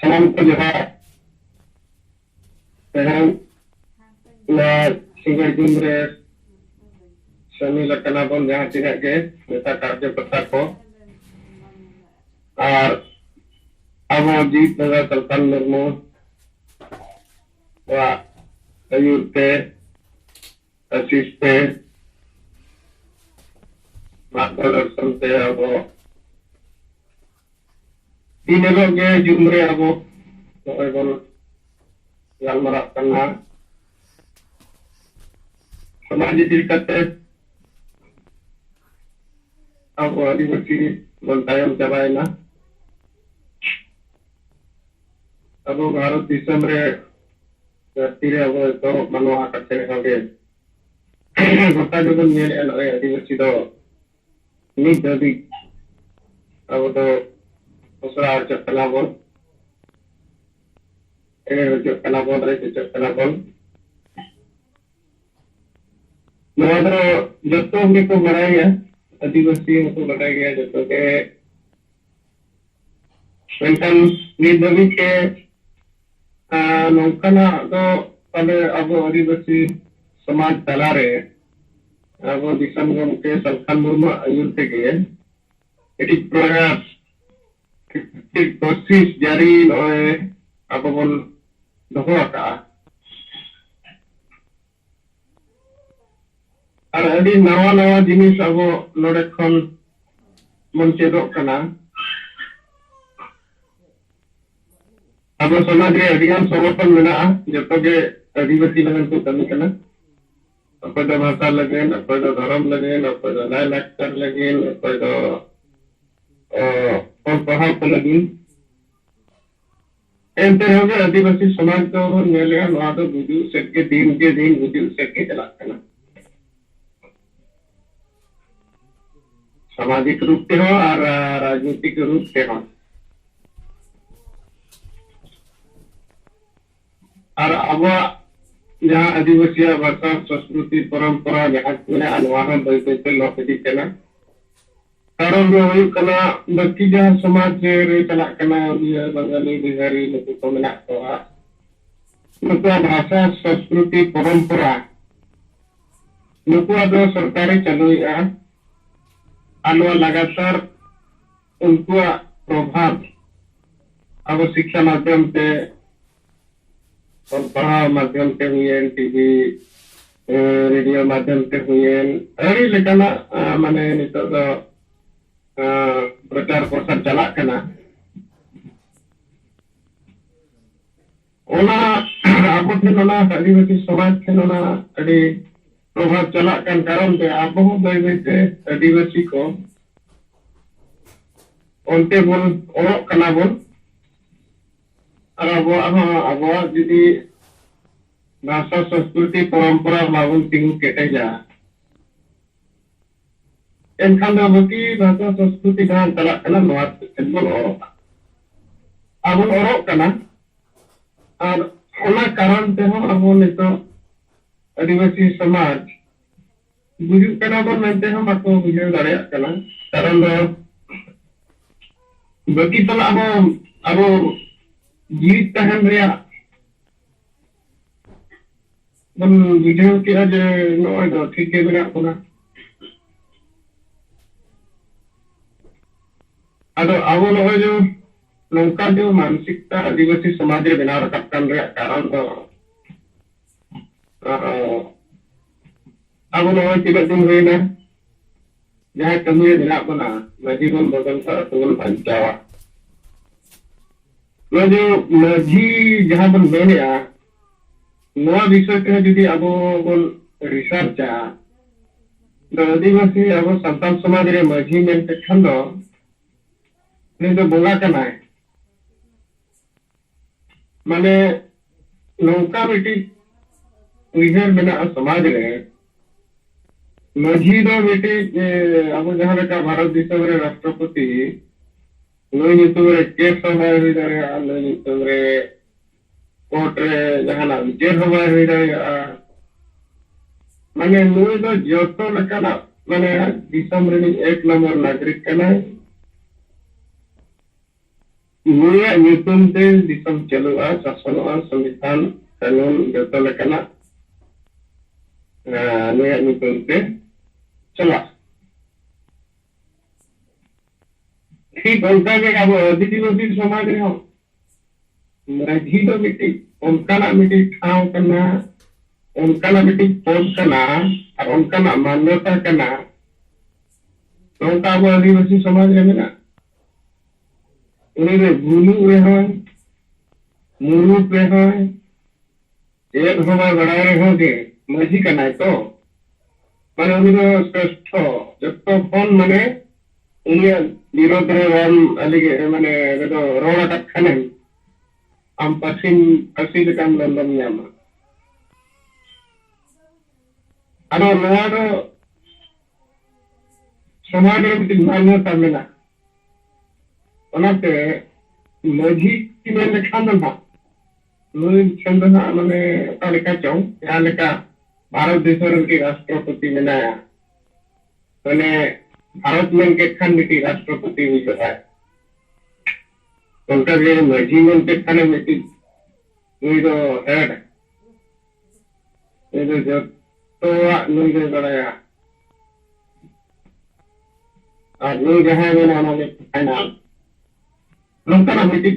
salam ko jahar tehang na single jumre sami lakana bon jahan tidak ke neta karya kerja ko ar abo jeet naga Sultan Murmu wa ayur te asis te makal arsam te abo dinero ge jumre abo noy bon galmarak kana समाज दिलकते अब आदिवासी बनतायम चबायना अब भारत दिसम रे धरती रे अब तो मनवा कते होगे गोटा जगन नेल रे आदिवासी दो नित दबी अब तो उसरा चकला बोल चकला बोल रे चकला बोल नवाद्रो जतो हमने को बढ़ाया गया आदिवासी को बढ़ाया गया जतो के वेंकन निदबी के नौकना तो पहले अब आदिवासी समाज चला रहे अब दिसम के सल्खान मुर्मू आयुर थे के एक प्रयास एक कोशिश जारी होए अब बोल दोहरा का और अभी नवा नवा जिनिस अब नोडे खन मन चेदोग कना अब समाज रे अभियान समर्थन मेना जतो के आदिवासी लगन को कमी कना अपन भाषा लगेन अपन धर्म लगेन अपन लाय लाक्चर लगेन अपन और पढ़ा को लगेन एंते होगे आदिवासी समाज तो नेले नवा तो बुझु सके दिन बुझु सके चला कना सामाजिक रूप से हो और राजनीतिक रूप से हो और अब जहाँ आदिवासी भाषा संस्कृति परंपरा जहाँ अनुवाद बैठे लोग कारण बाकी जहाँ समाज रे चला बंगाली बिहारी नुकु को मेना भाषा संस्कृति परंपरा नुकु सरकारी चलुआ आलो लगातार उनको प्रभाव अब शिक्षा माध्यम से और पढ़ाव माध्यम से हुए टीवी रेडियो माध्यम से हुए अड़ी लेकाना माने नितो दो प्रचार प्रसार चला कना ओना अब ठेन ओना आदिवासी समाज ठेन ओना अड़ी प्रभाव चला kan कारण ते अब बैसे आदिवासी को उनते बोल और कना बोल और अब जुदी भाषा संस्कृति परंपरा बाबुन तिंगु केटे जा एनखान बाकी भाषा संस्कृति का चला कना नवा बोल अब कना और ओना कारण ते हो अब नितो आदिवासी समाज बुझु कना बन मेंते हम आपको बुझे दाड़े कना कारण दो बाकी तला अब जीवित तहन रिया बन बुझे कि आज नोय दो ठीक के बिना कोना अदो अब नोय जो नौका जो मानसिकता आदिवासी समाज रे बना रखा कन रिया कारण दो अब नोय तिबे दिन होइना जहां कमी दिना बना मजीबन बदल का तुगल पंचावा जो मजी जहां बन मेनिया नवा विषय के जुदी अब बन रिसर्च आदिवासी अब संतान समाज रे मजी मेनते खंदो ने तो बोला कना माने नौका बेटी उइहर मेना समाज रे मजी दो बेटी अब जहां का भारत दिसम रे राष्ट्रपति नई नितुम रे केस हमाय हुई दारे नई नितुम रे कोर्ट रे जहां विचार हमाय हुई दारे माने नई दो जतो लकना माने दिसम रे एक नंबर नागरिक कना नुया ᱧᱩᱛᱩᱢ ᱛᱮ ᱫᱤᱥᱚᱢ ᱪᱟᱹᱞᱩᱜᱼᱟ, ᱥᱟᱥᱚᱱᱚᱜᱼᱟ, ᱥᱚᱝᱵᱤᱫᱷᱟन कानून जतो लेकाना नुया ᱧᱩᱛᱩᱢ ᱛᱮ चला। ठीक उनका के अब आदिवासी समाज रे माझी तो मिट्टी उनका ना मिट्टी ठाव करना, उनका ना मिट्टी पद करना और उनका ना मान्यता करना, तो उनका अब आदिवासी समाज रे मेना उन्हें गुरु रे हो, मुरु पे हो, एक हवा बड़ा रे हो के माझी करना है तो माने उन्हें श्रेष्ठ जब तो फोन माने उन्हें विरोध रे वाल अलिगे माने तो रोड़ा तक खाने am pasin काम लंदन ᱧᱟᱢᱟ ᱟᱫᱚ ᱱᱚᱣᱟ ᱫᱚ ᱥᱚᱢᱟᱡᱽ ᱨᱮ ᱢᱤᱫᱴᱤᱡ ᱢᱟन्यता ᱢᱮᱱᱟᱜᱼᱟ ᱚᱱᱟᱛᱮ ᱢᱟᱹᱡᱷᱤ ᱢᱮᱱ ᱞᱮᱠᱷᱟᱱ ᱫᱚ ᱱᱟᱜ ᱱᱩᱭ ᱴᱷᱮᱱ ᱫᱚ ᱱᱟᱜ ᱢᱟᱱᱮ ᱚᱠᱟ ᱞᱮᱠᱟ ᱪᱚᱝ ᱡᱟᱦᱟᱸ ᱞᱮᱠᱟ ᱵᱷᱟᱨᱚᱛ ᱫᱤᱥᱚᱢ ᱨᱮ ᱢᱤᱫᱴᱤᱡ ᱨᱟᱥᱴᱨᱚᱯᱚᱛᱤ ᱢᱮᱱᱟᱭᱟ ᱢᱟᱱᱮ ᱵᱷᱟᱨᱚत ᱢᱮᱱ ᱠᱮᱫ ᱠᱷᱟᱱ ᱢᱤᱫᱴᱤᱡ ᱨᱟᱥᱴᱨᱚᱯᱚᱛᱤ ᱦᱩᱭᱩᱜᱼᱟ उनका जो मर्जी में उनके खाने में थी नुई तो हेड ये तो जब तो नुई तो कराया और नुई जहाँ में ना हमारे खाना लोग का ना मिट्टी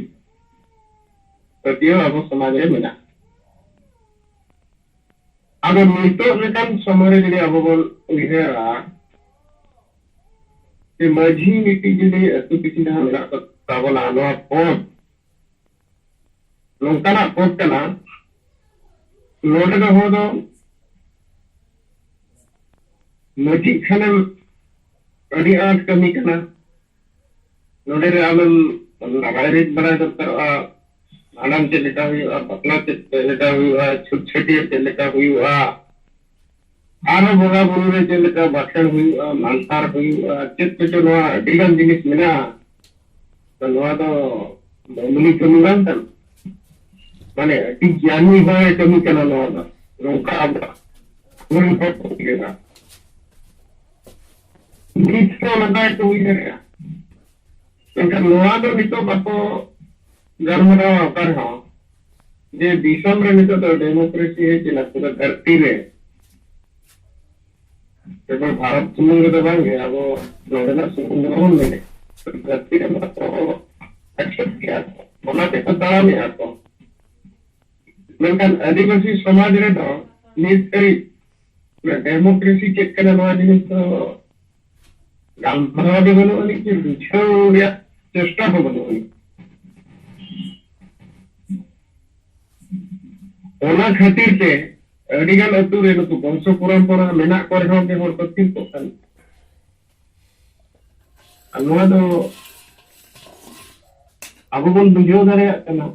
प्रतियो अब समाज में मिला अगर मिट्टो में काम समारे जिले अब बोल लिखे रहा कि मर्जी मिट्टी जिले तो किसी ने मिला तो ताबला नवा पद नौकाना पद करना नोटे का हो तो मजी खाने अड़ी आठ कमी करना नोटे रे आलम लगायरित बना दफ्तर आनंद से लेटा हुई पतला से लेटा हुई छुट छुटी से लेटा हुई आरो बोगा बुरे से लेटा भाषण हुई मानसार हुई चित पिछो नवा अड़ीगन जिनिस मिला तो नवा तो मामूली कमी बांध माने अति ज्ञानी है कमी करना नवा नौका अब पूरी बात होगा निश्चय मत तो हुई है क्योंकि नवा तो नितो बातो गर्म रहा कर हाँ जे दिसम रे नितो तो डेमोक्रेसी है जिला पूरा धरती रे तो भारत सुमंग तो बन गया वो नोडना सुमंग नहीं मिले धरती रे बातो एक्सेप्ट किया बोला के पता नहीं आता मेंकन आदिवासी समाज रे तो नित करी डेमोक्रेसी चेक करने वाली जिनिस तो गाल भरवा दे बनो वाली कि बुझाओ या चेष्टा हो बनो वाली ओना खातिर ते अडिगन अतु रे तो वंश परंपरा मेना को रहो के होर कथिन को कन अनवा दो अब बन बुझो दारे कना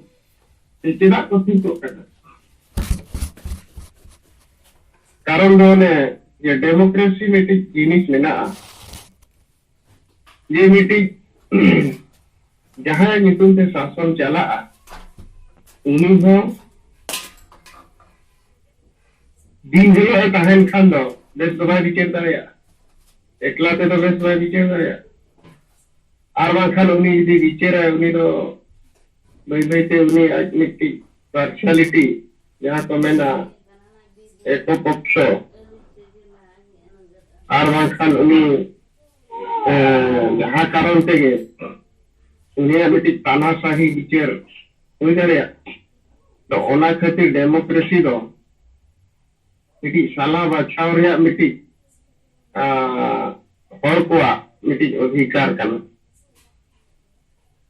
ते चेदा कथिन को कना कारण दो ने ये डेमोक्रेसी में टी जिनिस मेना ये मीटिंग जहां नितुन से शासन चला उन्हीं को दिन जो है कहान खान दो देश सभा विचार दाया एकला ते तो देश सभा विचार दाया आरवा खान उन्हीं यदि विचार है उन्हीं तो भाई ते उन्हीं राजनीति पार्शियलिटी यहाँ तो मैं ना एक पक्ष आरवा खान उन्हीं जहाँ कारण से के उन्हें अभी तानाशाही विचार हुई दाया तो ओना खातिर डेमोक्रेसी दो मिट्टी साला बाछाव रे मिट्टी हर कोआ मिट्टी अधिकार करना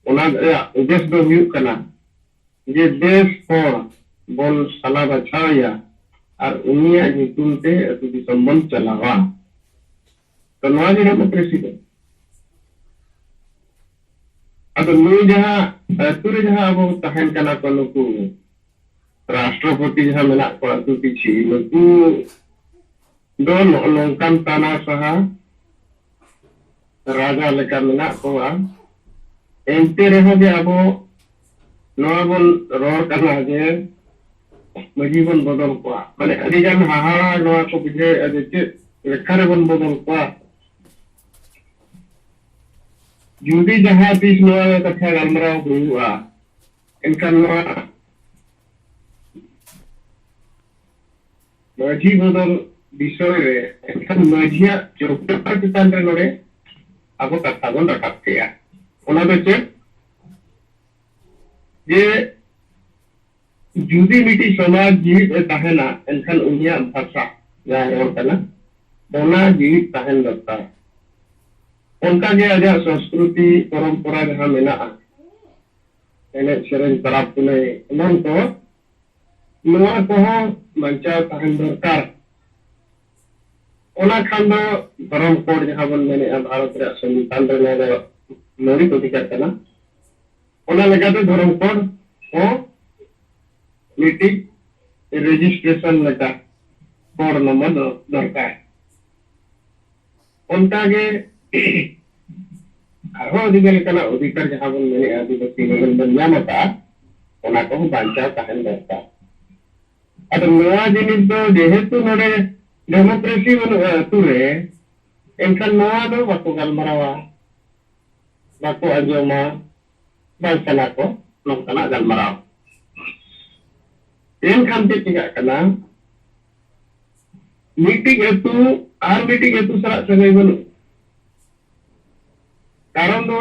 ओना उद्देश्य दो हुई करना जे देश हर बोल साला बाछाव या और उन्हीं नितुन ते अति संबंध चलावा तो नवा डेमोक्रेसी दो अब नई जहाँ अतुरे जहाँ अब तहन करना को नुकु राष्ट्रपति जहाँ मेना को अतु पिछी नुकु दो नौकान ताना सहा राजा लेका मेना को एंते रहो जे अब नवा बन रोड करना जे मजीबन बदल को माने अदिगान हाहाड़ा नवा को बिजे अदिचे लेखा रे बन बदल को जुदी जहां तीस नवा कथा गलमराव हुआ इनखान माझी बदल विषय रे इनखान माझिया जोग्यता चितान रे नोडे अब कथा बन रखा किया ओना दो चेक जे जुदी मिटी समाज जीवित तहना इनखान उनिया भाषा जहां रोड कना ओना जीवित तहन दरकार उनका के आजा संस्कृति परंपरा जहां मेना एने सेरेन तरफ पुने एमन को नोआ को मंचा तहन दरकार ओना खान दो धर्म कोड जहां बन मेने भारत रे संविधान रे ने मौलिक अधिकार कना ओना लगाते धर्म कोड ओ मीटिंग रजिस्ट्रेशन लगा कोड नंबर दरकार उनका के अधिकार जहां बन मेने आदिवासी बन नामता ओना को बांचा तहन दरकार अद नोआ जिनिस दो जेहेतु नोडे डेमोक्रेसी बन तुरे एनखान नोआ दो बाको गलमरावा बाको अजोमा बांसना को नोकना गलमराव एनखान ते चिगा कना मीटिंग एतु सरा सगै बनु कारण दो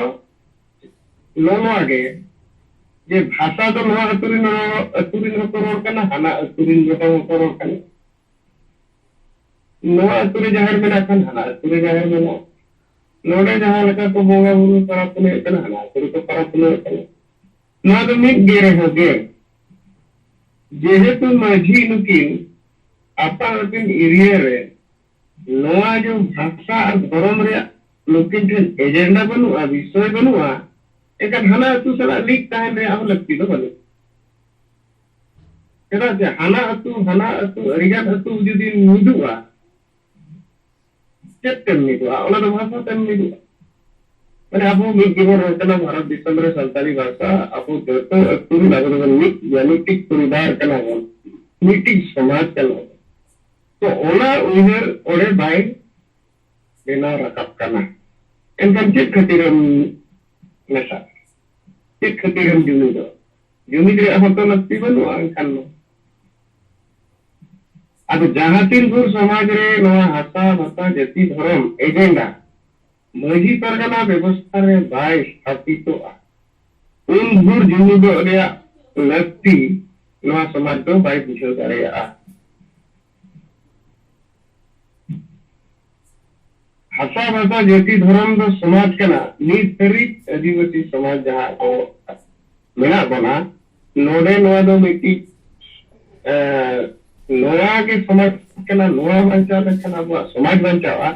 लोनो आगे जे भाषा तो नोआ अतुरिन को रोड कना हाना अतुरिन जो को रोड कना नोआ अतुरे जाहिर मेना खान हाना अतुरे जाहिर मेना नोडे जहां लगा को बोगा बुरु para पुने कना हाना अतुरे को para पुने कना नोआ तो मिट गे रहे होगे जेहेतु माझी नुकिन apa अतिन एरिया रे नोआ जो भाषा और धर्म रे नुकिन ठन एजेंडा बनुआ विषय बनुआ एकान हाना अतु सला लीक तहन रे आव लगती दो बनु केदा जे हाना अतु अरिगान अतु जुदी मिदुआ चेतन मिदुआ ओला दो भाषा तन मिदुआ माने अबो मिद गिवर रचना भारत दिसम रे संताली भाषा अबो जतो अतु लागो मिद यानिटिक परिवार कना बन मीटिंग समाज कना तो ओला उइहर ओडे बाय बेना रकब कना एनखान चेक खतिरम नसा चेक खतिरम जुमिद रे होतो लगती बनु एनखान नो अब जहां तीन भूर समाज रे नवा हासा भाषा जाति धर्म एजेंडा मजी परगना व्यवस्था रे बाय स्थापित उन भूर जुमिद रे लगती नवा समाज दो बाय बुझो दारेया भाषा भाषा जाति धर्म दो समाज कना नित तरीक आदिवासी समाज जहां को मेना बना नोडे नोआ दो मिट्टी नोआ के समाज कना नोआ बंचा कना वो समाज बंचावा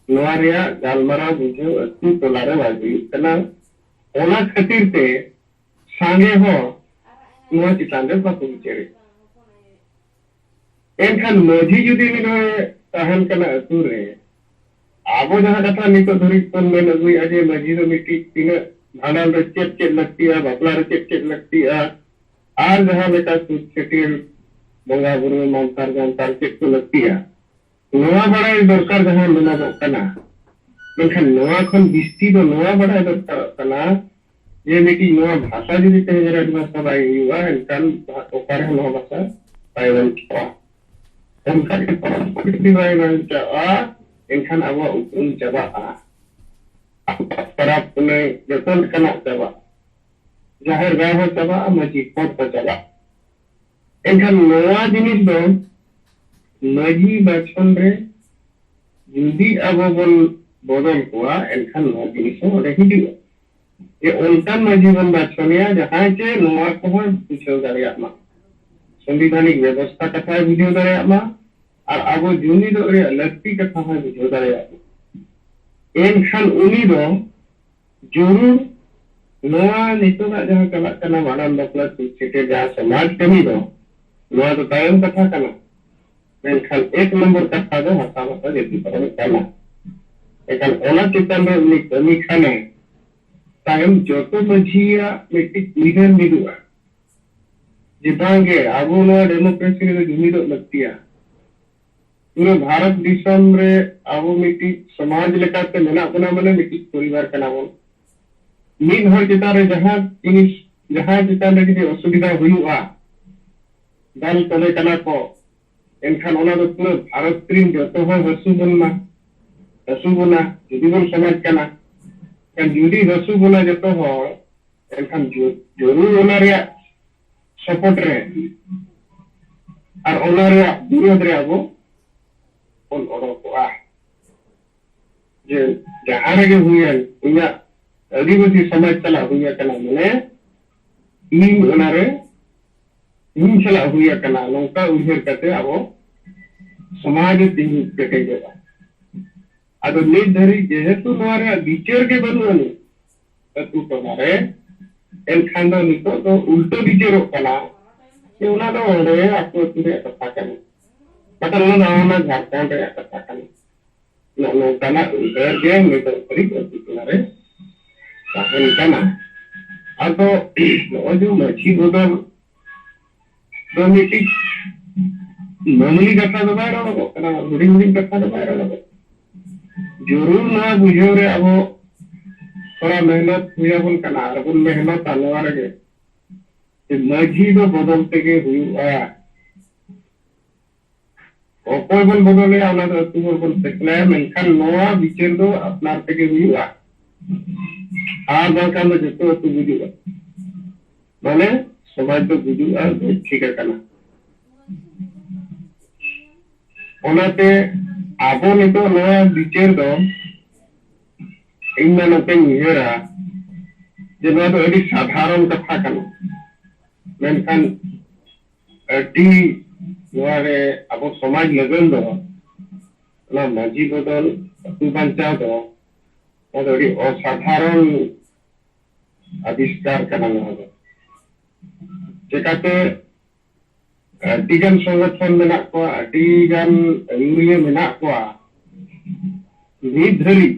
नोआ रिया गालमरा बुझो अतु तोलारे वाजी कना ओना खातिर ते सांगे हो नोआ चितान रे बाको विचारे एनखान मजी जुदी मिनो तहन कना अतु रे आबो जहां कथा नितो धरी कोन मेन अगुई अजे मजी दो मिट्टी तीन भांडान रे चेक लगती है बापला रे चेक लगती है आर जहां बेटा छेटियल बंगा बुरु मानतार जानतार चेक को लगती है नोआ बड़ा दरकार जहां मेना कना मेनखान नोआ खन बिस्ती दो नोआ बड़ा दरकार कना ये मिट्टी नोआ भाषा जुदी ते जरा भाषा बाई हुआ एनखान ओकारे नोआ भाषा पाइवन छवा एनखान के परंपरा बाई छवा एनखान अब उन चबा परब पुने जतन कना चबा जाहिर गाह चबा मजी कोट को चबा एनखान नोआ जिनिस दो मजी बचपन रे जुदी अब बन बदल हुआ एनखान नोआ जिनिस ओडे हिदियो ये उनकान मजी बन बचपनिया जहां के नोआ को बुझो दारिया मा संविधानिक व्यवस्था कथा बुझो दारिया मा और अब जुनी दो रे लगती कथा है बुझो दारिया एनखान उनी दो जरूर नोआ नितोगा जहां कला कना वाडान बकला छेटे जहां समाज कमी दो नोआ तो तायम कथा कना एनखान एक नंबर कथा दो हसा मता जेती परम कना एखान ओना चितन रे उनी कमी खाने तायम जोतो मझिया मिट्टी निधन मिदुआ जितांगे आबो नोआ डेमोक्रेसी रे जुनी दो लगतिया पूरे भारत दिसम रे आबो मिट्टी समाज लेकाते मेना बना मने मिट्टी परिवार कना बन मीन हर चितान रे जहां जिनिस जहां चितान रे जुदी असुविधा हुआ दाल तले कना को एनखान ओना दो पूरा भारत रीन जतो हर हसु बोना जुदी बोन समाज कना kan जुदी हसु बोना जतो हर एनखान जरूर ओना रे सपोर्ट रे और ओना रे विरोध रे अबो on odokoa je jahare ge huya unya adivasi samaj chala huya kana mane in onare in chala huya kana nongka uher kate abo samaj tingi peke jeba ado ni dhari jehetu noare bicher ge banuani tu tomare en khando nito to ulto bichero kana ye una do ore apu tire katha kana maka ona Jharkhand re katha kana no kana udah dia nito beri sebenarnya tahun kana atau no jo machi bodol domestic मामूली कथा तो बाहर आना करना रूढ़ी कथा तो बाहर आना जरूर ना बुझो रे अब थोड़ा मेहनत हुआ बन करना अब मेहनत आने वाले के मझी तो बदलते के हुआ कोई बन बदले आना तो तुम बन सकना है मेंखान नोआ बिचर दो अपना के हुआ आर बाका में जतो तू बुझुआ माने समाज तो बुझुआ ठीक है करना ओनाते आबो नितो नोआ बिचर दो इनना नते निहेरा जे नोआ तो अडी साधारण कथा कना मेंखान अडी नोआ रे आबो समाज लगन दो ना माजी बदल अतु बांचा दो ओदो अडी असाधारण आविष्कार कना नोआ दो चेकाते टीगन संगठन मेना को टीगन यूरिया मेना को नित धरी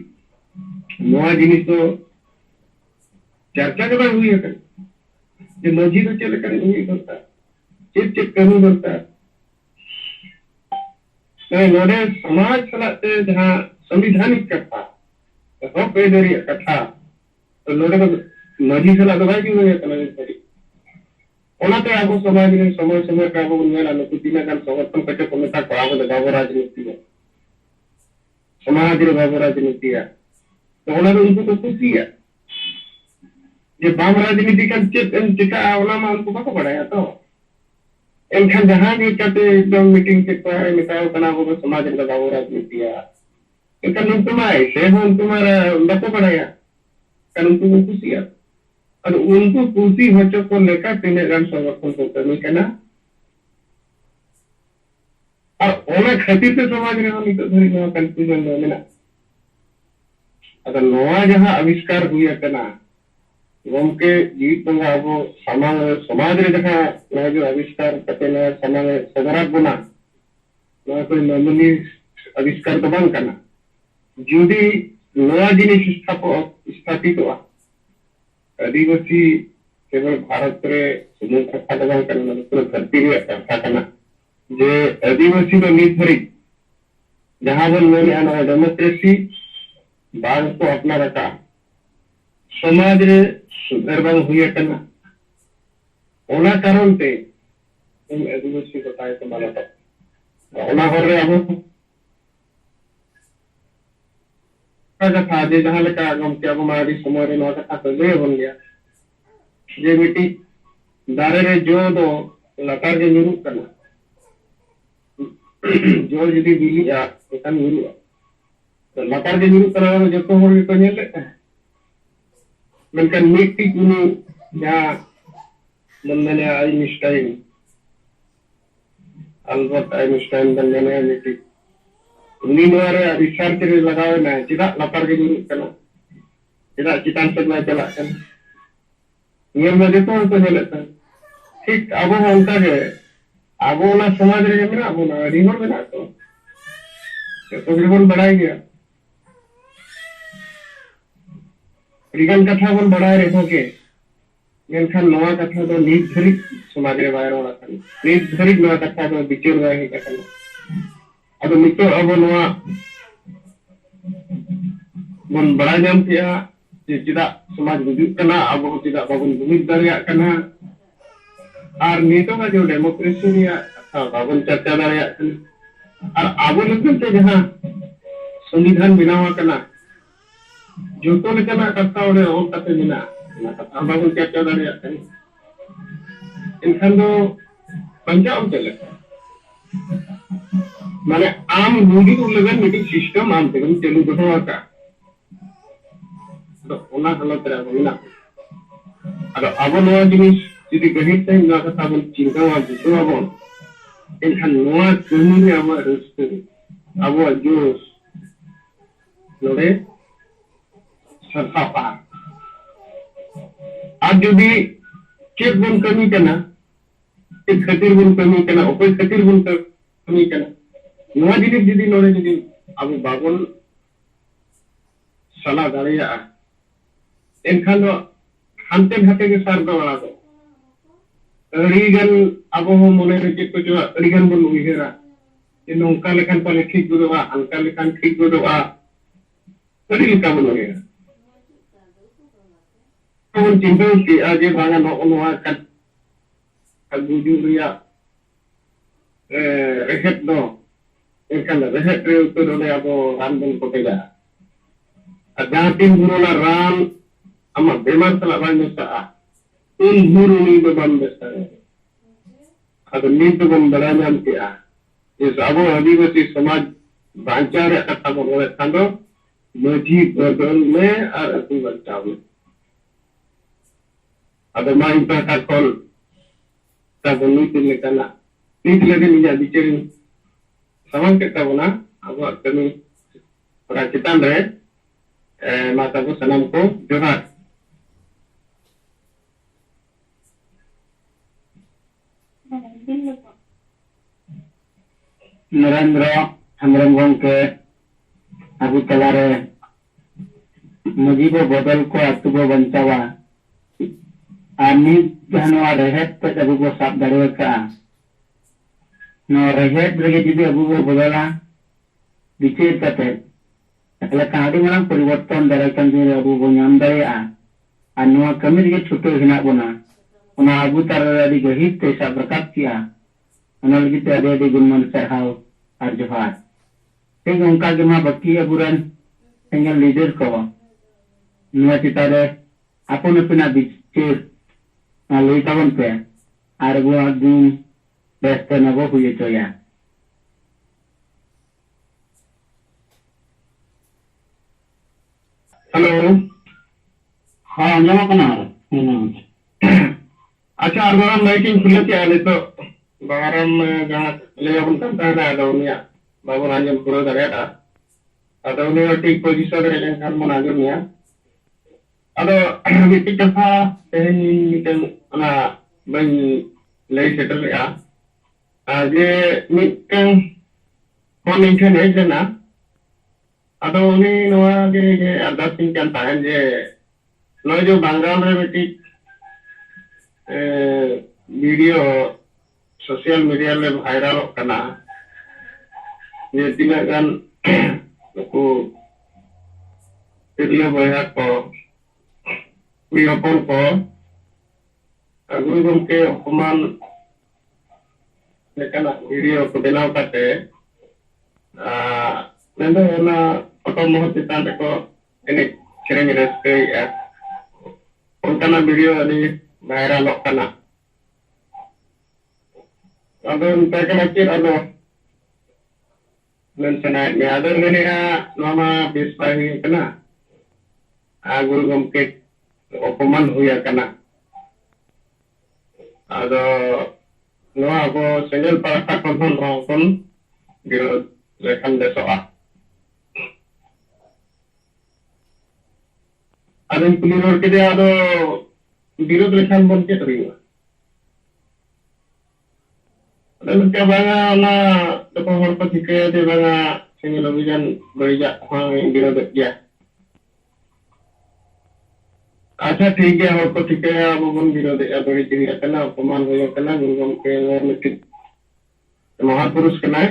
नोआ जिनिस तो चर्चा के बाद हुई है जे मझी तो चले कर हुई करता चिप चिप करू करता तो नोडे समाज चलाते जहां संविधानिक कथा तो पे दरी कथा तो नोडे तो मझी चला तो भाई हुई है कना करी ओनाते आबो समाज रे समय समय पे आबो नेला नुकु दिना गान संगठन कटे को नेता को आबो बाबू राजनीति में समाज रे बाबू राजनीति है तो ओना तो उनको तो खुशी है ये बाम राजनीति का चेत इन चिका ओना मा उनको बाको पड़ाया तो एनखान जहां भी कते एकदम मीटिंग के पर मिटाओ कना हो समाज रे बाबू राजनीति है इनका नुकु मा ऐसे हो तुम्हारा बाको पड़ाया kan उनको खुशी है और उनको खुशी होचो को लेकर तीन गान संगठन को करनी करना और ओना खातिर से समाज रे हम तो धरी नोआ कंफ्यूजन दो लेना अगर नोआ जहां आविष्कार हुआ करना गमके जीत बंगा अब समाज रे जहां नोआ जो आविष्कार करते ना समाज सदरात बना नोआ कोई मामूली आविष्कार तो बंद करना जुदी नोआ जिनिस स्थापित हुआ आदिवासी केवल भारत रे सुमन कथा दबाव करना पूरा धरती रे कथा करना जे आदिवासी तो नित धरी जहां बन में आना डेमोक्रेसी बाग को अपना रखा समाज रे सुधार बांग हुई करना ओना कारण ते इन आदिवासी बताए तो माला तो ओना हो रे अब कथा जे जहां लेका गम के अब मारी समय रे नोआ कथा तो ले बन गया जे बेटी दारे रे जो दो लकार के निरू करना जो जदी बिली आ एकान निरू तो लकार के निरू करना जो तो होर को नेले मेनकान मिट्टी कुनु या मनने आइंस्टाइन अल्बर्ट आइंस्टाइन बनने मिट्टी उन्हीं नोरे रिसर्च रे लगावे ना चिदा लकार के निरू करना चिदा चितान से ना चला करना नियम में तो नेलेता ठीक अब उनका है अब ना समाज रे में अब ना रिवर में ना तो रिवर बढ़ाई गया रिगन कथा बन बढ़ाए रखो के मेनखान नवा कथा तो नीत धरी समाज रे बाहर वाला था नीत धरी नवा कथा तो बिचर रहा है कथा अब नितो अब नवा बन बड़ा जाम किया Tidak समाज वजूद करना अब tidak बाबन जुमिद दारिया करना और नीतो का जो डेमोक्रेसी या बाबन चर्चा दारिया और आबो लगन ते जहां संविधान बनावा करना जो तो लेकना कथा ओरे और कते मिना ना कथा बाबन चर्चा दारिया करना इनखान दो पंजाब चले माने आम मुड़ी लगन मीटिंग सिस्टम आम तेगन चलू दोवा का तो ओना हालत रे मिना अगर अब नवा जिनिस जुदी गहिर तय ना कथा बन चिंता वा बुझो आबन एनखान नवा कमी रे अब रस्ते अब जोश नोडे सरफापा आज जुदी चेक बन कमी कना एक खातिर बन कमी कना ओपे खातिर बन कमी कना नवा जिनिस जुदी नोडे जुदी अब बाबन सला दारिया एनखान हानते हाते के सार दो वाला दो अड़ीगन अब हो मने रे चेक को जो अड़ीगन बन उइहेरा ये नोंका लेखान पाले ठीक गोदोआ हल्का लेखान ठीक गोदोआ अड़ी लेका बन उइहेरा तो चिंता की आज बांगा नोआ का गुजु रिया रेहेट दो एनखान रेहेट रे उतर रे अब रान बन कोटेगा जहां तीन गुरुना रान अमा बेमार सला बाय मेसा उन गुरु नी दो बन बेसा अद नी तो बन बड़ा नाम किया इस अबो आदिवासी समाज बांचा रे कथा बोले थांदो मजी बदल में और अतु बचाव में अद माई का कॉल ता बनी तिले कना नीत लगे निजा बिचरी समान के तबना अब कमी पूरा चितान रे माता को सनम को जोहार नरेंद्र हेम्ब्रम गंके अबु तलारे मजीबो बदल को अतुबो बंचावा आनी जानवा रहेत पे अबु को साफ दाड़े का नो रहेत रगे जिबे अबु को बदला बिचेर कते एकला काडी मांग परिवर्तन दाड़े kan जे अबु को नाम दाड़े आ नो कमी गे छुटो हिना बना ओना अबु तार अडी गहित ते साफ रकाब किया ओना लगी ते अडी गुणमन सरहाव और जोहार ठीक उनका के मा बक्की अबुरन सिंगल लीडर को नुआ चितारे अपन अपना बिचेर लई ताबन पे आर गो आदुम बेस्ट नबो हुए चोया हेलो हां जमा कना अच्छा अरबाम माइकिंग खुले के आले तो बारम जहां ले अपन करता है अदौनिया बाबू रांजन पूरा दरेटा अदौनिया ठीक पोजीशन रे लेन मन आगमिया अदो मिट्टी कथा तेन मिटन ना बन ले सेटल या जे मिटन कोन इंटन है जना अदो उनी नवा के अरदास सिंह kan tahan जे नो जो बंगाल रे मिट्टी वीडियो सोशल मीडिया में वायरल करना ये तीना गान को तिरले बया को वियोपन को गुरु गमके अपमान लेकिन वीडियो को बनाव करते नंदो ना फोटो मोह चितान को एने सेरेंग रस्ते उनका वीडियो अली वायरल करना अदो उनका के अदो नंसना ने अदर ने नोमा बिस्पाही कना आ गुरु गमके अपमान हुया कना अदो नोआ को सेंगल पाटा कोन रोकन विरोध लेखन देसोआ अदन पुलिरोर के दे अदो विरोध लेखन बन के तरिया अदन के बांगा ना तो हर को ठिके दे बांगा सेंगल अभियान बड़िया हां विरोध किया अच्छा ठीक है हर को ठिके अब बन विरोध या बड़ी चीज करना अपमान हो करना गुरु गमके मिट्टी महापुरुष कना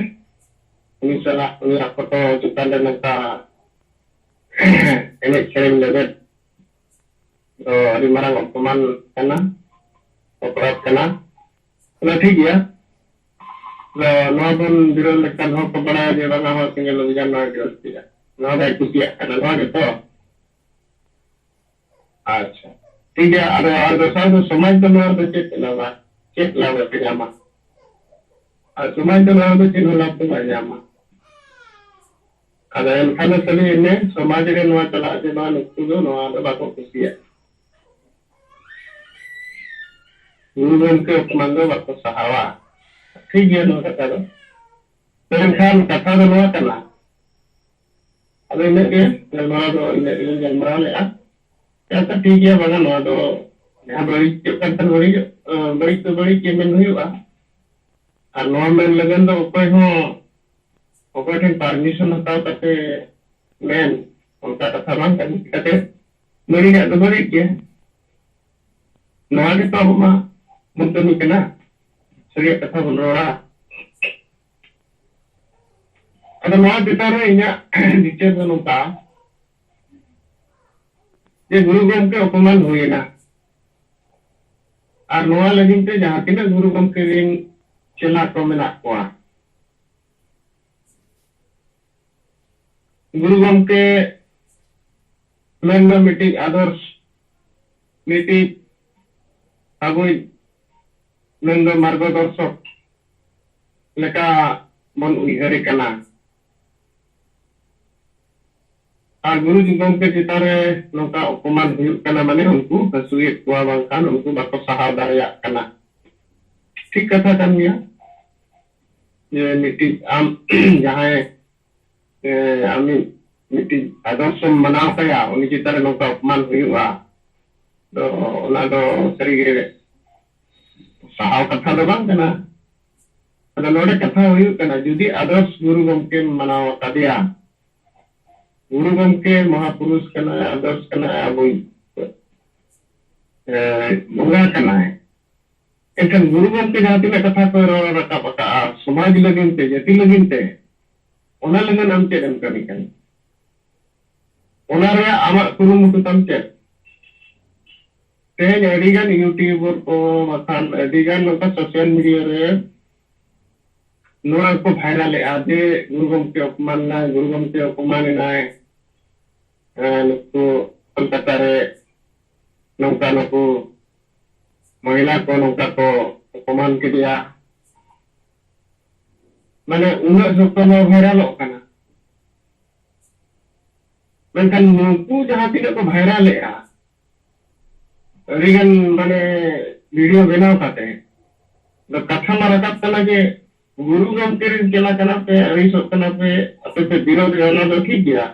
उनी सला उनी फोटो चितान नका एने सेरेन लेबे तो अभी मारंग अपमान करना अपराध करना तो ठीक है नवा बन विरोध लेकिन हो तो बड़ा जे बना हो सिंगल अभियान ना विरोध किया नवा दाय कुसिया करना नवा के तो अच्छा ठीक है और दोसर तो समाज तो नवा तो चेक लावा पे जामा और समाज तो नवा तो चिन्ह लाभ तो Jama ada enkana sali ini समाज रे नवा चला जे नवा नुकु दो नवा दो बाको कुसिया गुरु गमके उपमान दो बाको सहावा ठीक गया नवा कथा दो एनखान कथा दो नवा चला अब इने के नवा दो इने जन्मरा ले आ ऐसा ठीक है बगा नवा दो यहाँ बड़ी कंटन बड़ी तो बड़ी के में नहीं हुआ और नवा में लगन दो ऊपर हो ᱚᱠᱚᱭ ᱴᱷᱮᱱ ᱯᱟᱨᱢᱤᱥᱚᱱ ᱦᱟᱛᱟᱣ ᱠᱟᱛᱮ ᱢᱮᱱ ᱚᱱᱠᱟ ᱠᱟᱛᱷᱟ ᱵᱟᱝ ᱠᱟᱛᱮ ᱵᱟᱹᱲᱤᱡᱟᱜ ᱫᱚ ᱵᱟᱹᱲᱤᱡ ᱜᱮᱭᱟ ᱱᱚᱣᱟ ᱜᱮᱛᱚ ᱟᱵᱚ ᱢᱟ ᱵᱚᱱ ᱠᱟᱹᱢᱤ ᱠᱟᱱᱟ ᱥᱟᱹᱨᱤᱭᱟᱜ ᱠᱟᱛᱷᱟ ᱵᱚᱱ ᱨᱚᱲᱟ ᱟᱫᱚ ᱱᱚᱣᱟ ᱪᱮᱛᱟᱱ ᱨᱮ ᱤᱧᱟᱹᱜ ᱵᱤᱪᱟᱹᱨ ᱫᱚ ᱱᱚᱝᱠᱟ ᱡᱮ ᱜᱩᱨᱩ ᱜᱚᱢᱠᱮ ᱚᱯᱚᱢᱟᱱ ᱦᱩᱭᱮᱱᱟ ᱟᱨ ᱱᱚᱣᱟ ᱞᱟᱹᱜᱤᱫ ᱛᱮ ᱡᱟᱦᱟᱸ ᱛᱤᱱᱟᱹᱜ ᱜᱩᱨᱩ ᱜᱚᱢᱠᱮ ᱨᱮᱱ ᱪᱮᱞᱟ ᱠᱚ ᱢᱮᱱᱟᱜ ᱠᱚᱣᱟ गुरु गमके मेन मीटिंग आदर्श नीति अगुई मेन मार्गदर्शक लेका मन उइहरे कना और गुरु जी गमके चितारे नोका अपमान हुयुक कना माने उनको हसुए कुआ बांकान उनको बाको सहाव दाया कना ठीक कथा कान गया ये मीटिंग आम जहां आमी मीटिंग आदर्श मनाव कया उनी चितारे नोका अपमान हुयुआ तो ओना दो सरीगे सहाव कथा दो बांग कना अदा नोडे कथा हुयुक कना जुदी आदर्श गुरु गमके मनाव कदिया गुरु गमके महापुरुष कना आदर्श कना अबुई बोगा कना है एनखान गुरु गमके जहां तिना कथा को रोड़ा रकाब का समाज लगिन ते जति लगिन ते ओना लगन आम चेदन कमी कन ओना रे आमा कुरुमुटु तम चेद तेज अडिगान यूट्यूबर को मखान अडिगान नोका सोशल मीडिया रे नोरा को भाइरल आदे गुरु गमके अपमान ना गुरु गमके अपमान नाय नुकु कोलकाता रे नौका नुकु महिला को नौका को अपमान के दिया माने उन्हें सबको भाइरल होना मेनखान नुकु जहां तीन को भाइरल अडिगान माने वीडियो बनाव काते तो कथा मा रकाब कना जे गुरु गमके रे चला कना पे अरिसो कना पे अपे पे विरोध रहना तो ठीक गया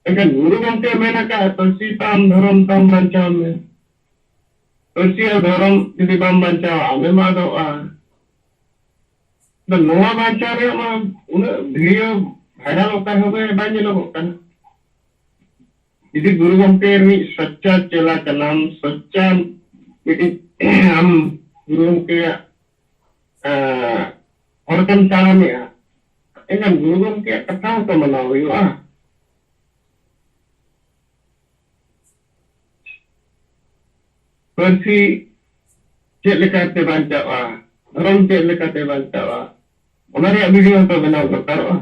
लेकिन गुरु गमके मेना का तुलसी ताम धर्म ताम बंचाव में तुलसी और धर्म यदि बाम बंचाव आमे मा दो तो नोआ बंचाव रे मा उन वीडियो भाइरल होकर होबे बाजे लोग कना यदि गुरु गमके रे सच्चा चला कनाम सच्चा यदि हम गुरु गमके हरकन तारा में एनखान गुरु गमके कथा तो मनाव हुआ परसी चेक लेकाते बांचावा धर्म चेक लेकाते बांचावा ओना रे वीडियो तो बनाव दरकारोआ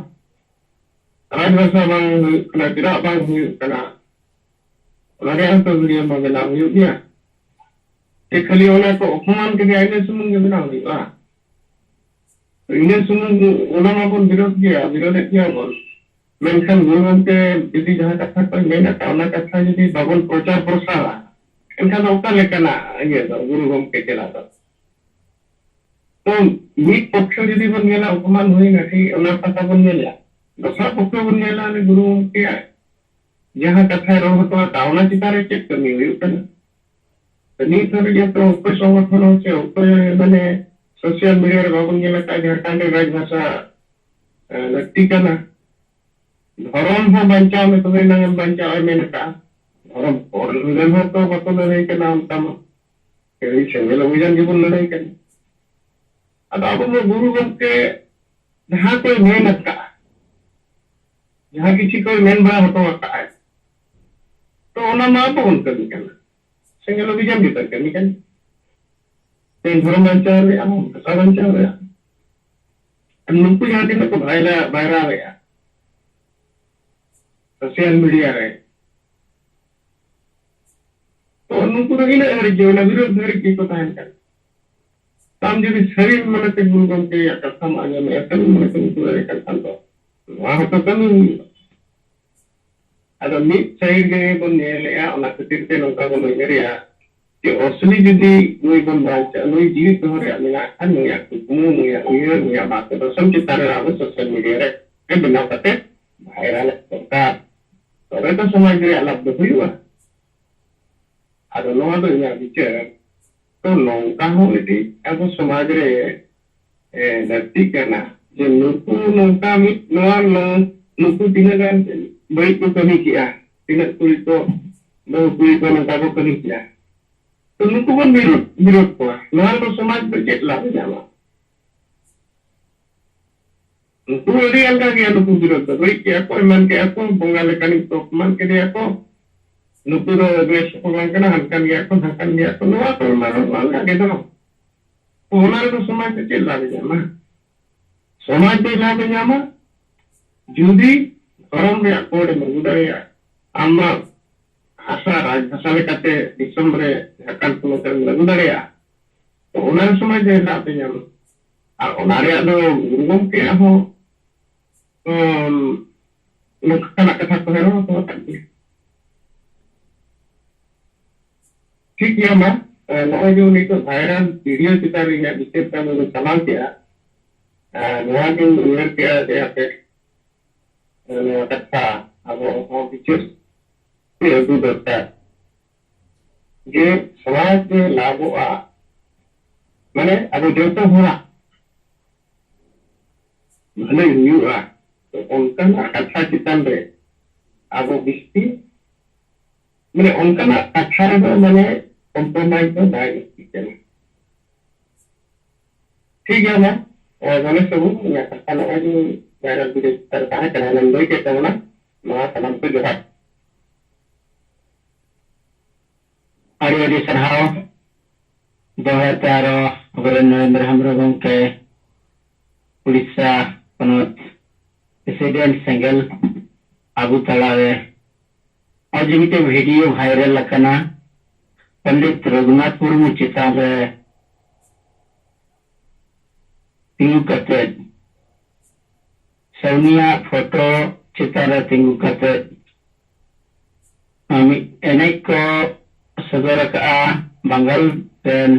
राजभाषा बांग हुयुक कना तिरा बांग हुयुक कना ओना रे तो वीडियो में बनाव हुयुक गया ते खाली ओना को अपमान के आइने सुमुंग के बनाव हुयुआ इने सुमुंग ओना मा बन विरोध किया बोल मेनखान गुरु गमके यदि जहां कथा को मेना का ओना कथा यदि बाबन प्रचार प्रसार एनखान ओका लेकना ये गुरु गमके चला तो मीट पक्ष यदि बन गेला अपमान हुई ना ठीक ओना कथा बन गेला दोसरा पक्ष बन गेला ने गुरु गमके जहां कथा रो तो तावना चितारे चेक करनी हुई कना तो नी थोड़ी जे तो ऊपर संगठन होचे ऊपर माने सोशल मीडिया रे बाबन गेला का झारखंड राजभाषा लगती कना धर्म हो बंचाव में तुम्हें ना बंचाव में का धर्म और लड़न हो तो बतो लड़ाई के नाम तम के सिंगल अभियान जीवन लड़ाई कर अब अब गुरु गमके जहां कोई मेहनत का जहां किसी कोई मेन बड़ा होतो का है तो ओना मा बन कभी करना सेंगल अभियान kita kami kan yang धर्म बचाव रहे हम भाषा बचाव रहे नूंकु जहाँ दिन को वायरल रहे सोशल मीडिया रहे तो नूंकु रही ना हर जीवन विरोध हर की को तान कर ताम जो शरीर मन के गुण गम के कथा माने में ऐसा मन के गुण रहे करता तो वहाँ तो कमी ada mid side gaya pun nilai ya, anak kecil tu nongka pun nilai ya. Jadi asli jadi gue pun baca, gue jiwit tu hari mengakan ya, kumu ya, ya baca tu sampai cara apa sosial media re, benar kata, viral nongka. Orang tu semua jadi alat berhuyu. Ada orang tu yang bicara, tu nongka hu itu, aku semua jadi nanti kerana, jadi nuku nongka mid nuar nuku tinggal kan. Baik ko kami kiya, tinat ko ito, bago ko ito ng tago kami kiya. Tunong ko man birot ko, mahal ko samad budget lang sama. Nung uli ang kaya ano ko birot ko, baik kaya ako, iman kaya ako, bungalakan ito, man kaya ako. Nung puro agres ko lang ka na, hangkan kaya ako, nuwa ko, maroon ka gito. Mahal ko samad budget lang sama. Samad budget lang sama, judi, orang yang kode budaya ama bahasa bahasa lekate disombre akan penonton budaya to onar semua je nak penyam onar ya do ngom ke aho nak kena kata hero to tadi ठीक है मां नॉय जो नहीं तो viral video kita ringan dikit kan udah salam ya नॉय जो real क्या दे आपे kata apa pikir itu dokter je समाज में लागू आ माने अब जो तो हुआ माने न्यू आ तो उनका ना कथा चितन रे अब बिस्ती माने उनका ना कथा रे माने कॉम्प्रोमाइज तो नहीं किया ठीक है ना माने सब या कथा ना जो viral video tertarik dengan baik ya teman-teman, maka salam tujuan. Hari sarhau bahwa taro Gubernur Hamrogong ke Ulisa penut Presiden Senggel Abu Talare आज भी वीडियो वायरल लखना पंडित रघुनाथ मुर्मू चितार तिंगु कते सौनिया फोटो चितार तिंगु कते एने को सदर का बंगाल पेन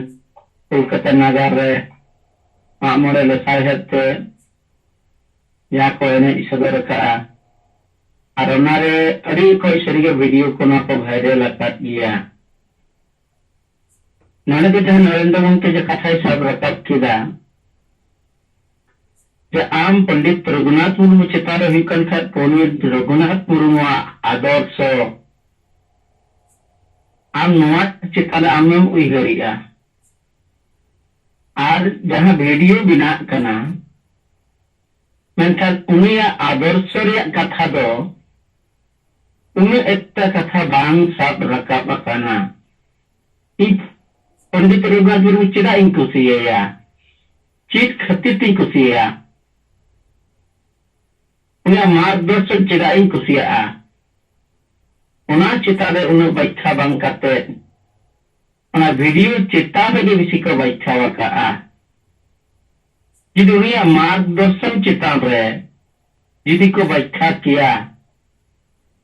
कोलकाता नगर रे मामोरे लसाहते या को एने सदर का और हमारे अड़ी कोई शरीर वीडियो को ना को वायरल कर दिया नाने के जहाँ नरेंद्र मोदी जो कथा सब रखा किया जो आम पंडित रघुनाथ मुर्मू चितार हुई कंठा पंडित रघुनाथ मुर्मू आदर्श आम नोट चितार आम उइहरिया और जहाँ वीडियो बिना करना मेंखान उनिया आदर्श रे कथा दो उन्हें एक कथा बांग साब रखा बकाना इत पंडित रघुनाथ मुर्मू चिदा इन कुसिया चित खतित इन कुसिया उन्हें मार्गदर्शन चिदा इन कुसिया उन्हें चिता दे उन्हें बैठा बांग करते उन्हें वीडियो चिता दे किसी को बैठा वका जिद उन्हें मार्गदर्शन चिता दे जिदी को बैठा किया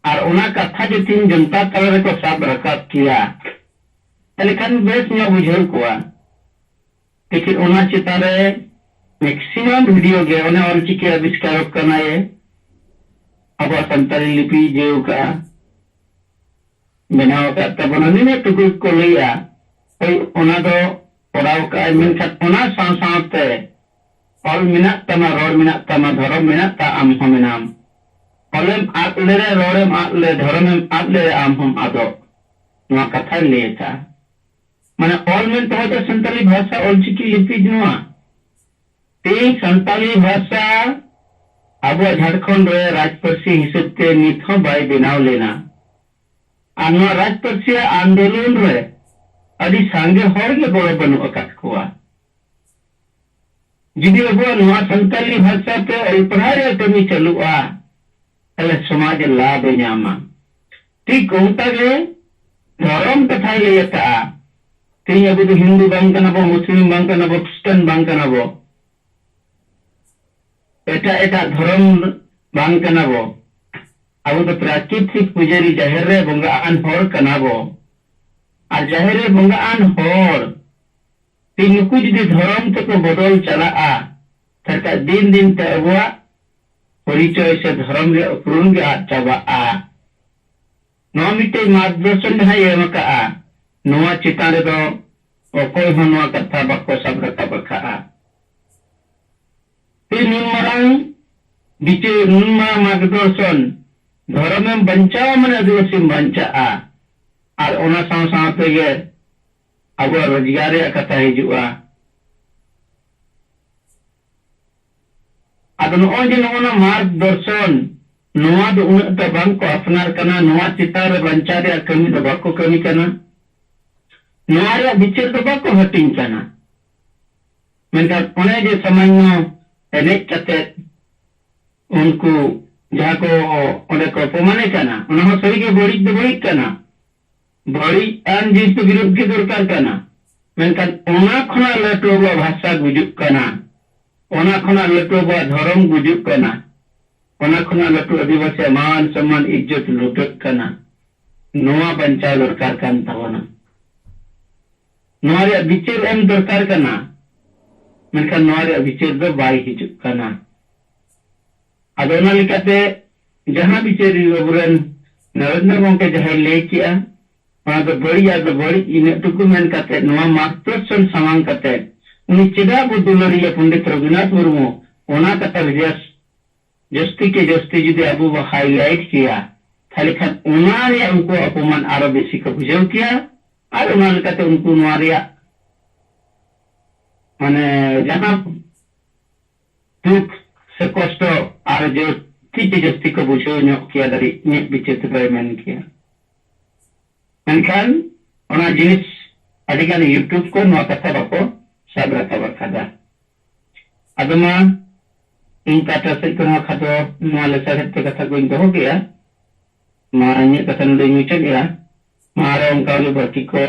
और उना कथा जो तीन जनता तले को साब रखा किया लेकिन बेस में बुझे को लेकिन उना चितारे मैक्सिमम वीडियो के उन्हें और चिके आविष्कार करना है अब संताली लिपि जो का बनाव का तब उन्होंने ने टुकु को लिया कोई उना दो पढ़ाओ का मिनट उना सांसाते और मिनट तमा रोड मिनट तमा धरो मिनट ता आम हम नाम Olem atlere rorem atle dhoromem atle amhum ado नवा कथा लेता माने ऑल में तो होता संताली भाषा और चिकी लिपि नवा ते संताली भाषा अब झारखंड रे राजपरसी हिसाब ते निथो बाय बिनाव लेना आनवा राजपरसी आंदोलन रे अभी सांगे हर के गड़ो बनू अकात कोआ जुदी अब नवा संताली भाषा पे अल्पहार कमी चलुआ तले समाज लाभ नामा ठीक उनका गे धर्म कथा लेता तीन अब तो हिंदू बांग कना बो मुस्लिम बांग कना बो क्रिश्चियन बांग कना बो एटा एटा धर्म बांग कना बो अब तो प्राकृतिक पुजारी जाहिर रे बंगा आन हर कना बो और जाहिर रे बंगा आन हर तीन नुकु जुदी धर्म तक बदल चला तरका दिन दिन ते अबुआ परिचय से धर्म रे उपरुम गे आद चाबा नवा मिटे मार्गदर्शन जहां एमका नवा चितान रे दो अकोय हो नवा कथा बको सब रखा बखा तीन नुमरांग बिचे नुमा मार्गदर्शन धर्म में बंचाव मन आदिवासी बंचा और ओना साव साव ते अब रोजगार कथा हिजुआ अब नोना मार्गदर्शन नोआ दो उन को अपनार करना नोआ चितार बंचा रे कमी दो बाको कमी करना नोआ रे बिचार दो बाको हटिंग करना मेनका ओने जे समय एने कते उनको जहाँ को ओने को अपमाने करना उन्होंने सही के बड़ी करना बड़ी आन जीत विरोध के दरकार करना मेनका ओना खना लटो भाषा गुजुक करना ओना खना लटो धर्म गुजुक करना ओना खना लटो आदिवासी मान सम्मान इज्जत लुटक करना नोआ बंचा दरकार कान तावना नोआ रे विचार एम दरकार करना मेनका नोआ रे विचार दो बाई हिजुक करना अदोना लिकाते जहां विचार अबुरन नरेंद्र गोंके जहां ले किया ओना दो बड़ी इन टुकु मेन काते नोआ मार्गदर्शन सामांग काते उनी चेदा बो दुलरिया पंडित रघुनाथ मुर्मू ओना कथा विजस जस्ती के जस्ती जुदी अबू वो हाईलाइट किया खाली खान ओना रे उनको अपमान आरो बेसी को बुझाव किया और ओना लेकाते उनको नोआ रे माने जहां दुख से कष्ट और जो ठीक जस्ती को बुझाव न किया दरी ने बिचेत बाय मन किया मेनखान ओना जिनिस अडिगान यूट्यूब को नोआ कथा बाको सब रखा बखादा अदमा इन कथा से को खातो नोआ लेसा हत्ते कथा को इनको हो गया मारने कथा नुदे मुचल गया मारा उनका जो बाकी को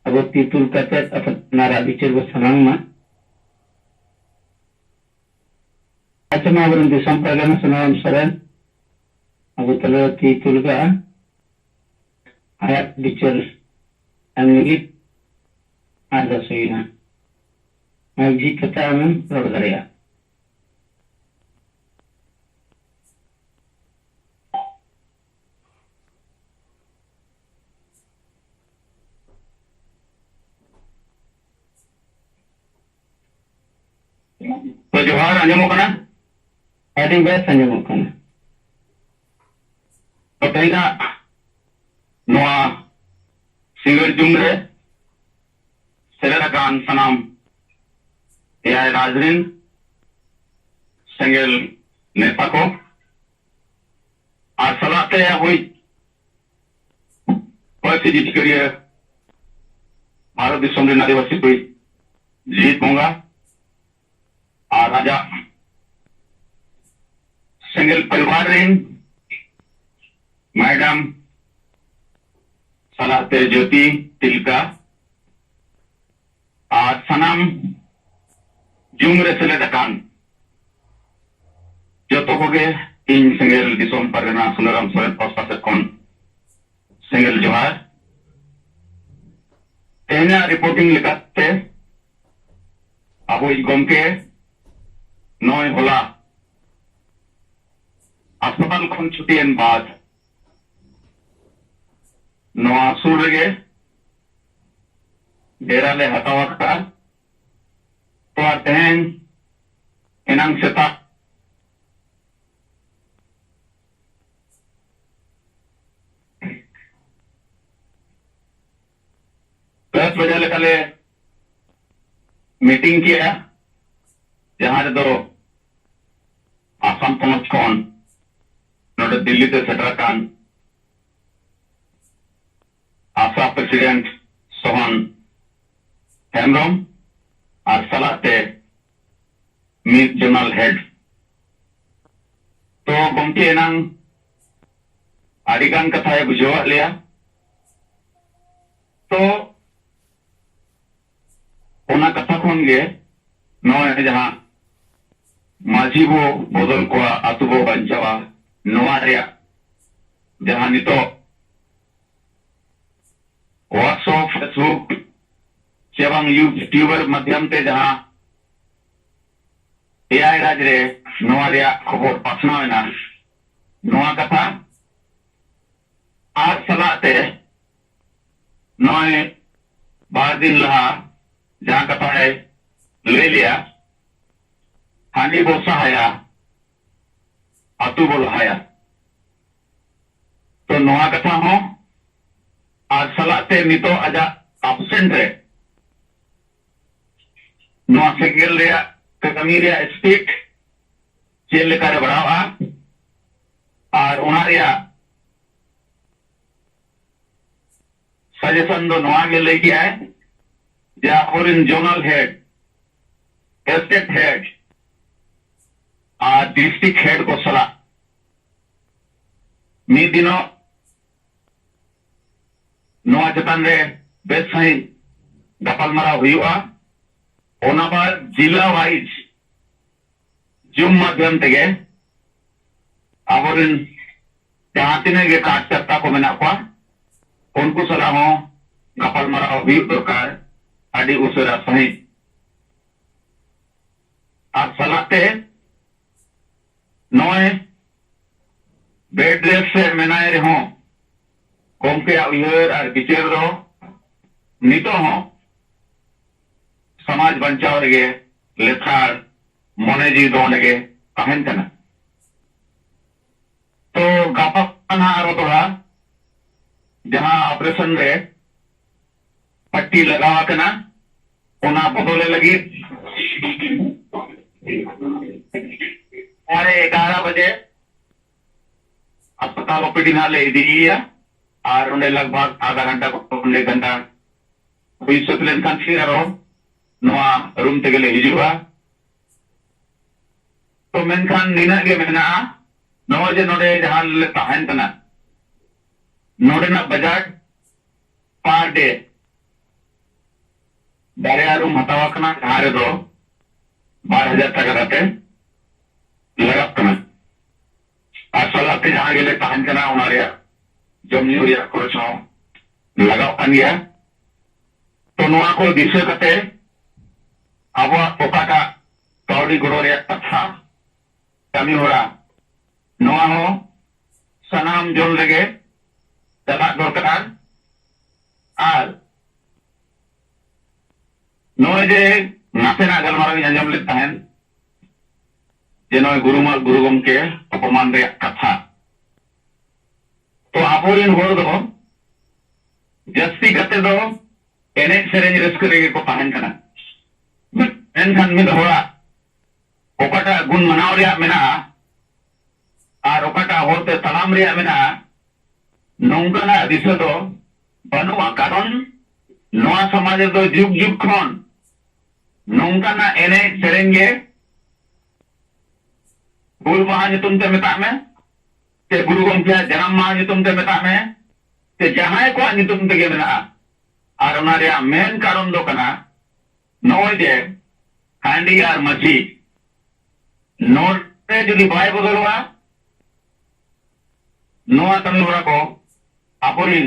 अब तीतुल कथे अपन नारा बिचर वो सनांग मा अच्छा मावरन दिसम परगना सनाम सरन अब तले तीतुल का आया बिचर अंगी ada sehina, ngaji kata aman berkarya. तो जोहार अंजमों का ना, आदि बेस अंजमों का ना. तो कहीं ना नोआ सिंगर जुमरे सेलेराकान सनाम एआई राजरिन संगेल नेता को और सलाते या हुई पैसे जीत करिए भारत दिसम रे आदिवासी कोई जीत होगा और राजा संगेल परिवार रिन मैडम सलाते ज्योति तिलका आज सनाम जुमरे सेलेदाकान जो तो हो गए इन संगेल दिसोम परगना सुनराम सोरेन पास्ता से कौन संगेल जोहार तेना रिपोर्टिंग लिखाते अब इस गम के नॉय होला अस्पताल खन छुट्टी एन बाद नोआ सुर लगे डेरा ले हटावत का तो तेहन एनांग सेता दस बजे लेकाले मीटिंग किया जहां दो आसाम पहुंच कौन नोटे दिल्ली से सेटरा कान आशा प्रेसिडेंट सोहन हेमरम और सलाते मीट जनरल हेड तो गमके एनांग आदिगान कथाए बुझावा लिया तो ओना कथा खन गे नय जहां माझी बो बदल को आतु बो बंचावा नोआ रेया जहां नितो व्हाट्सएप फेसबुक सेवंग यूट्यूबर माध्यम ते जहां एआई राज रे नोआ रेया खबर पासनावेना नोआ कथा आज सलाते नय बार दिन लहा जहां कथा है ले लिया हानि बो सहाया आतु बो लहाया तो नोआ कथा हो आज सलाते नितो आजा एब्सेंट रे नोआ सेकेल रे कमी रे स्पीड चेल लेका रे बढ़ावा और ओना रे सजेशन दो नोआ गे ले किया है जा और इन जोनल हेड स्टेट हेड और डिस्ट्रिक्ट हेड को सला मी दिनो नोआ चतान रे बेस सही गपालमारा हुआ ओना बाद जिला वाइज जूम माध्यम तेगे आबोरिन जहां तिने गे कार्यकर्ता को मेना को उनको सलाह हो गपालमारा हुई दरकार आदि उसरा सही आज सलाते नय बेड रेस्ट से मेनाय रे हो गोमके उयर और बिचार दो नितो हो समाज बंचाव रे लेखार मने जी दो लगे कहन कना तो गापा आरो तोड़ा जहां ऑपरेशन रे पट्टी लगावा कना ओना बदले लगी 11:30 बजे अस्पताल ओपीडी ना ले दी और उन्हें लगभग आधा घंटा को 1 घंटा हुई सकलेन खान फिर आरो नोआ रूम ते गेले हिजुआ तो मेनखान निना गे मेना नोआ जे नोडे जहां ले ताहन तना नोडे ना बजट पर डे बारे रूम हतावा कना जहां रे दो 12,000 टका रहते लगा कना असलाते जहां गेले ताहन कना ओना रे जमनी रिया खर्च हो लगाव कान गया तो नोआ को दिशा कते अब ओकाटा कौड़ी गुड़ो रे कथा कमी हो रहा नोआ हो सनाम जोल लगे चला दरकार और नोए जे नासेना गलमारा अंजम लेता है जे नोए गुरुमाल गुरु गमके अपमान रे कथा तो आपोरिन होर दो जस्ती कते दो एने सेरेंज रस्क रे को ताहन कना एनखान मिद होड़ा ओकाटा गुण मनाव रे मेना और ओकाटा होते तलाम रे मेना नोंकाना दिशा दो बनुआ कारण नोआ समाज दो जुग जुग खन नोंकाना एने सेरेंगे गुरु महा नितुम ते मेता में ते गुरु गमके जन्म महा नितुम ते मेता में ते जहां को नितुम ते गे मेना और ओना रे मेन कारण दो कना नोय जे हांडी और मछी नोटे जुदी बाय बदलवा नोआ कमी होरा को आपोरिन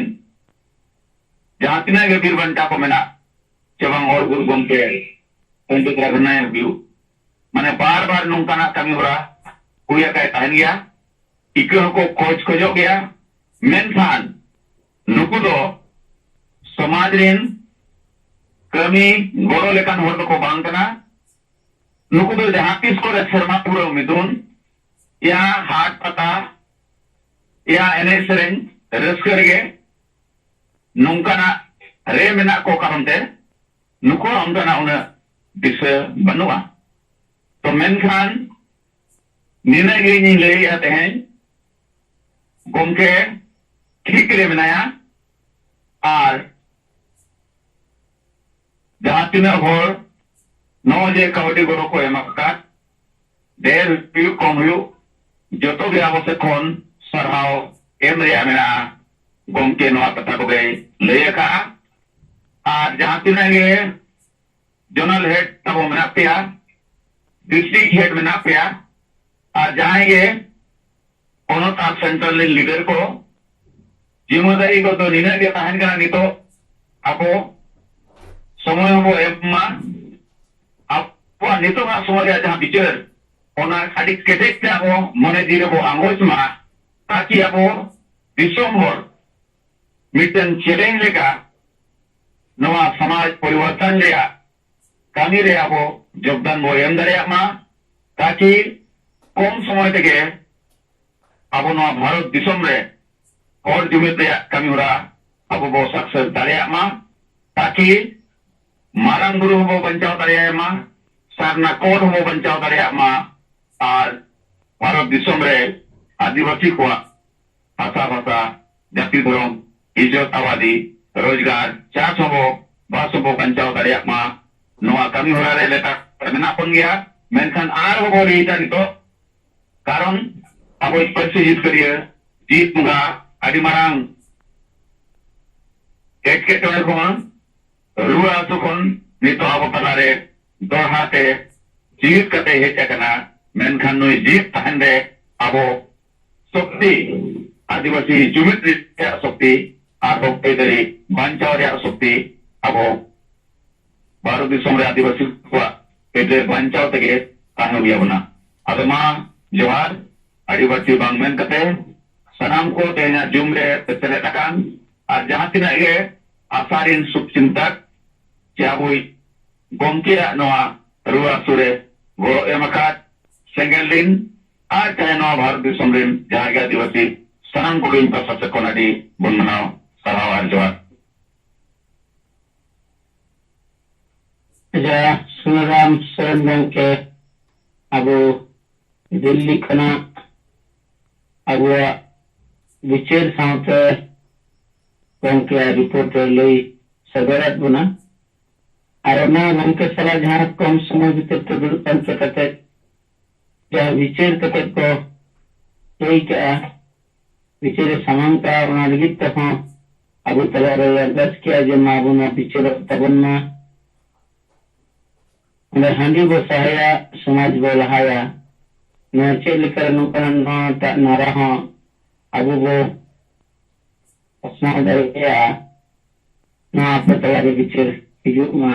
जहां तिना गे बीर बंटा को मेना चबंग और गुरु गमके उनको तरह करना है व्यू माने बार बार नोंकाना कमी होरा हुआ का ताहन गया इको को खोज खोजो गया मेनखान नुकु दो समाज रेन कमी गोड़ो लेकान होर को बांग कना नुकु दो जहां किस को शर्मा पूरा मिथुन या हाट पता या एने सेरेंज रस्कर गे नोंकाना रे मेना को कारणते नुको अंदना उन दिशा बनुआ तो मेनखान निर्णय गे नि ले आते हैं गोमके ठीक रे मेनाया और जहाँ तीना हर नो जे कावडी गरो को एमका देर हुयु कम हुयु जोतो गे आबो से खन सरहाव एम रे आमेना गोमके नो कथा को गए लय का और जहाँ तीना गे जोनल हेड तब मेना पेया डिस्ट्रिक्ट हेड मेना पेया और जहाँ गे पोनोत और सेंट्रल लीडर को जिम्मेदारी को तो निना गे तहन कना नितो आपो समय हबो एमा आपो नितो ना समय जहाँ बिचार ओना खाली केटेक ते आपो मने दिरे बो आंगोज मा ताकि आपो दिसंबर मिटन चैलेंज लेका नवा समाज परिवर्तन रेया कमी रे आपो योगदान बो एम दाड़े मा ताकि कम समय तेगे आपो नवा भारत दिसम रे और जुमित रेया कमी होरा आपो बो सक्सेस दाड़े मा ताकि मारंग गुरु हबो बंचाव दाड़े मा सारना कोड हबो बंचाव दाड़े मा और भारत दिसम रे आदिवासी को भाषा भाषा जाति धर्म इज्जत आबादी रोजगार चास हबो बास हबो बंचाव दाड़े मा नवा कमी होरा रे लेता मेना पन गया मेनखान आर हबो लेता नितो कारण अब स्पर्शी जीत करिए जीत मुगा आदि मारंग एटके टोने खन रुआ आसु खन नितो अब तलारे दोहाते जीत कते हेच कना मेनखान नुई जीत तहन रे अब शक्ति आदिवासी जुमित रे शक्ति आर शक्ति दरी बंचाव रे शक्ति अब भारत दिसम रे आदिवासी को एटे बंचाव तके ताहे हुया बना अब मा जोहार आदिवासी बांग मेन कते सनाम को तेना जुम रे तेले तकान और जहाँ तिना गे आसारिन सुचिंतक चाबुई गोमके नवा रुआ सुरे गो एमकात सेंगल दिन आज चाहे नवा भारत दिसम रे जहाँ गे आदिवासी सनाम को इन पर सबसे कोनाडी बन मनाओ सराव और जोहार सुनराम शरण गंके अब दिल्ली खना अब विचार साउते गंके रिपोर्ट लई सदरत बना और ना गंके सला जहाँ कम समय भीतर तो दुड़ पंच कते जहाँ विचार कते को यही क्या विचार समान का उना लिखित तो अब तला रे अगस्त किया जो माबुना विचार तबन्ना हांडी बो सहाया समाज बो लहाया नचे लेकर नुकन न नारा हो अबु बो असना दरिया ना आप तलारे बिचर हिजुक मा